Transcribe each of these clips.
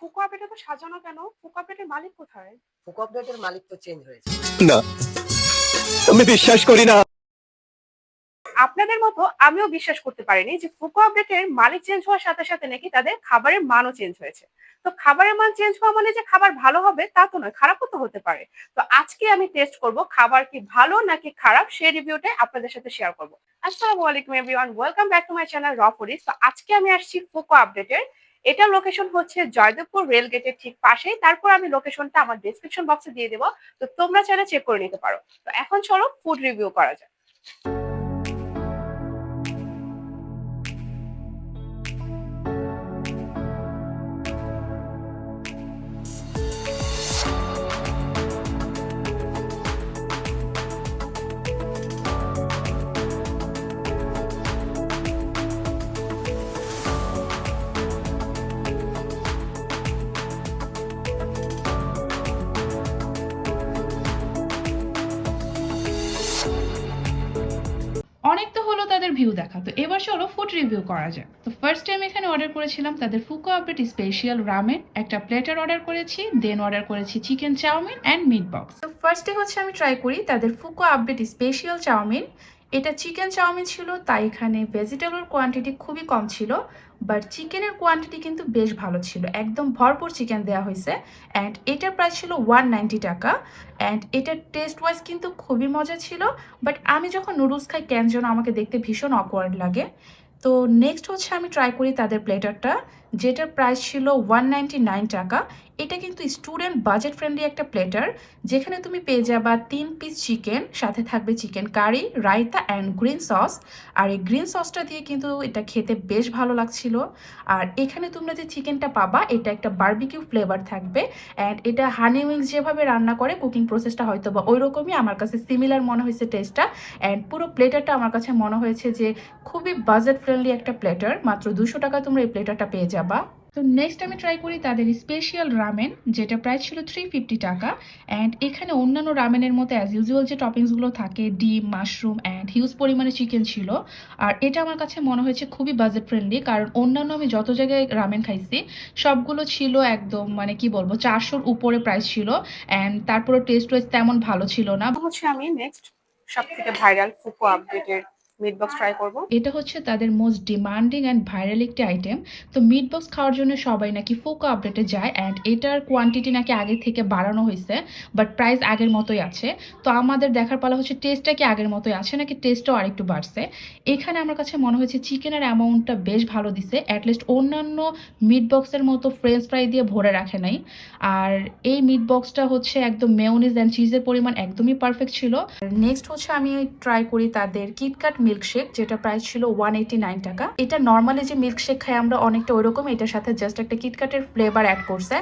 Foucault আপডেটে তো সাজানো কেন? ফুকো আপডেটের মালিক কোথায়? ফুক আপডেটের মালিক তো চেঞ্জ হয়েছে। না, আমি বিশ্বাস করি না। আপনাদের মতো আমিও বিশ্বাস করতে পারিনি যে ফুকো আপডেটের মালিক চেঞ্জ হওয়ার সাথে সাথে নাকি তাদের খাবারের মানও চেঞ্জ হয়েছে। তো খাবারের মান চেঞ্জ হওয়া মানে যে খাবার ভালো হবে তা তো নয়, খারাপও তো হতে পারে। তো আজকে আমি টেস্ট করব খাবার কি ভালো নাকি খারাপ, সেই রিভিউটাই আপনাদের সাথে শেয়ার করব। আসসালামু আলাইকুম everyone, welcome back to my channel র ফুডিজ। তো আজকে আমি আসছি ফুকো আপডেটের। এটা লোকেশন হচ্ছে জয়দেবপুর রেল গেটের ঠিক পাশেই। তারপর আমি লোকেশনটা আমার ডেসক্রিপশন বক্সে দিয়ে দেবো, তো তোমরা চাইলে চেক করে নিতে পারো। তো এখন চলো ফুড রিভিউ করা যাক। অনেক তো হলো তাদের ভিউ দেখা, তো এবার চলো ফুড রিভিউ করা যাক। তো ফার্স্ট টাইম এখানে অর্ডার করেছিলাম তাদের ফুকো আপডেট স্পেশাল রামেন, একটা প্লেটার অর্ডার করেছি, দেন অর্ডার করেছি chicken chow mein and meat box. তো ফার্স্টে হচ্ছে আমি ট্রাই করি তাদের ফুকো আপডেট স্পেশাল চাউমিন। এটা চিকেন চাউমিন ছিল, তাই এখানে ভেজিটেবল কোয়ান্টিটি খুবই কম ছিল, বাট চিকেনের কোয়ান্টিটি কিন্তু বেশ ভালো ছিল, একদম ভরপুর চিকেন দেওয়া হয়েছে। অ্যান্ড এটার প্রাইস ছিল 190 টাকা। অ্যান্ড এটার টেস্ট ওয়াইজ কিন্তু খুবই মজা ছিল, বাট আমি যখন নুডলস খাই কেন যেন আমাকে দেখতে ভীষণ অকওয়ার্ড লাগে। তো নেক্সট হচ্ছে আমি ট্রাই করি তাদের প্লেটারটা, যেটার প্রাইস ছিল 199 টাকা। এটা কিন্তু স্টুডেন্ট বাজেট ফ্রেন্ডলি একটা প্লেটার, যেখানে তুমি পেয়ে যাবা 3 পিস চিকেন, সাথে থাকবে chicken curry, raita and green sauce. আর এই গ্রিন সসটা দিয়ে কিন্তু এটা খেতে বেশ ভালো লাগছিল। আর এখানে তোমরা যে চিকেনটা পাবা এটা একটা বারবিকিউ ফ্লেভার থাকবে। অ্যান্ড এটা হানি উইংস যেভাবে রান্না করে কুকিং প্রসেসটা হয়তো বা ওই রকমই আমার কাছে সিমিলার মনে হয়েছে টেস্টটা। অ্যান্ড পুরো প্লেটারটা আমার কাছে মনে হয়েছে যে খুবই বাজেট ফ্রেন্ডলি একটা প্লেটার, মাত্র 200 টাকা তোমরা এই প্লেটারটা পেয়ে যাবা। তো নেক্সট আমি ট্রাই করি তাদের স্পেশাল রামেন, যেটা প্রাইস ছিল 350 টাকা। অ্যান্ড এখানে অন্যান্য রামেনের মতো অ্যাজ ইউজুয়াল যে টপিংসগুলো থাকে, ডিম, মাশরুম অ্যান্ড হিউজ পরিমাণে চিকেন ছিল। আর এটা আমার কাছে মনে হয়েছে খুবই বাজেট ফ্রেন্ডলি, কারণ অন্যান্য আমি যত জায়গায় রামেন খাইছি সবগুলো ছিল একদম মানে কি বলবো 400-র উপরে প্রাইস ছিল। অ্যান্ড তারপরে টেস্ট ওয়াইজ তেমন ভালো ছিল না। হচ্ছে আমি নেক্সট সব থেকে ভাইরাল ফুকো আপডেটের মিট বক্স ট্রাই করব। এটা হচ্ছে তাদের মোস্ট ডিমান্ডিং অ্যান্ড ভাইরাল একটি আইটেম। তো মিট বক্স খাওয়ার জন্য সবাই নাকি ফুকো আপডেটে যায়, অ্যান্ড এটার কোয়ান্টিটি নাকি আগে থেকে বাড়ানো হয়েছে, বাট প্রাইস আগের মতোই আছে। তো আমাদের দেখার পালা হচ্ছে টেস্টটা কি আগের মতোই আছে নাকি টেস্টটাও আরেকটু বাড়ছে। এখানে আমার কাছে মনে হয়েছে চিকেনের অ্যামাউন্টটা বেশ ভালো দিছে, অ্যাটলিস্ট অন্যান্য মিট বক্সের মতো ফ্রেঞ্চ ফ্রাই দিয়ে ভরে রাখে নাই। আর এই মিট বক্সটা হচ্ছে একদম মেয়োনিজ অ্যান্ড চিজের পরিমাণ একদমই পারফেক্ট ছিল। নেক্সট হচ্ছে আমি ট্রাই করি তাদের কিটক্যাট মিল্কশেক, যেটা প্রাইস ছিল 189 টাকা। এটা নর্মালি যে মিল্কশেক খাই আমরা অনেকটা ওইরকম, এটার সাথে জাস্ট একটা কিটক্যাটের ফ্লেভার অ্যাড করছে।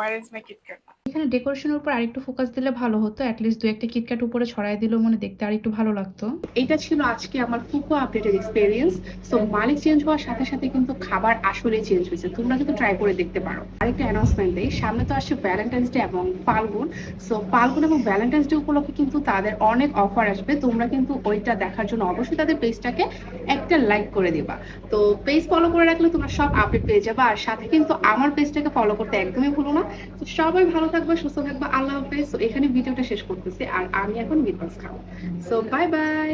অরেঞ্জ মাই কিটক্যাট। এখানে ডেকোরেশনের উপর আরেকটু ফোকাস দিলে ভালো হতো, অ্যাটলিস্ট 2-1টা কিটক্যাট উপরে ছড়াই দিলেও মনে দেখতে আরেকটু ভালো লাগতো। এটা ছিল আজকে আমার ফুকো আপডেটের এক্সপেরিয়েন্স। সো মালিক চেঞ্জ হওয়ার সাথে সাথে কিন্তু খাবার আসলে চেঞ্জ হয়েছে, তোমরা কিন্তু ট্রাই করে দেখতে পারো। আরেকটা অ্যানাউন্সমেন্ট দেই, সামনে তো আসছে ভ্যালেন্টাইন্স ডে এবং ফাল্গুন। সো ফাল্গুন এবং ভ্যালেন্টাইন্স ডে উপলক্ষে কিন্তু তাদের অনেক অফার আসবে, তোমরা কিন্তু ওইটা দেখার জন্য অবশ্যই তাদের পেজটাকে একটা লাইক করে দিবা। তো পেজ ফলো করে রাখলে তোমরা সব আপডেট পেয়ে যাবা, আর সাথে কিন্তু আমার পেজটাকে ফলো করতে একদমই ভুলো না। তো সবাই ভালো থাকবে, সুস্থ থাকবে, আল্লাহ হাফেজ। তো এখানে ভিডিওটা শেষ করতেছি, আর আমি এখন মিট বক্স খাবো। So bye bye.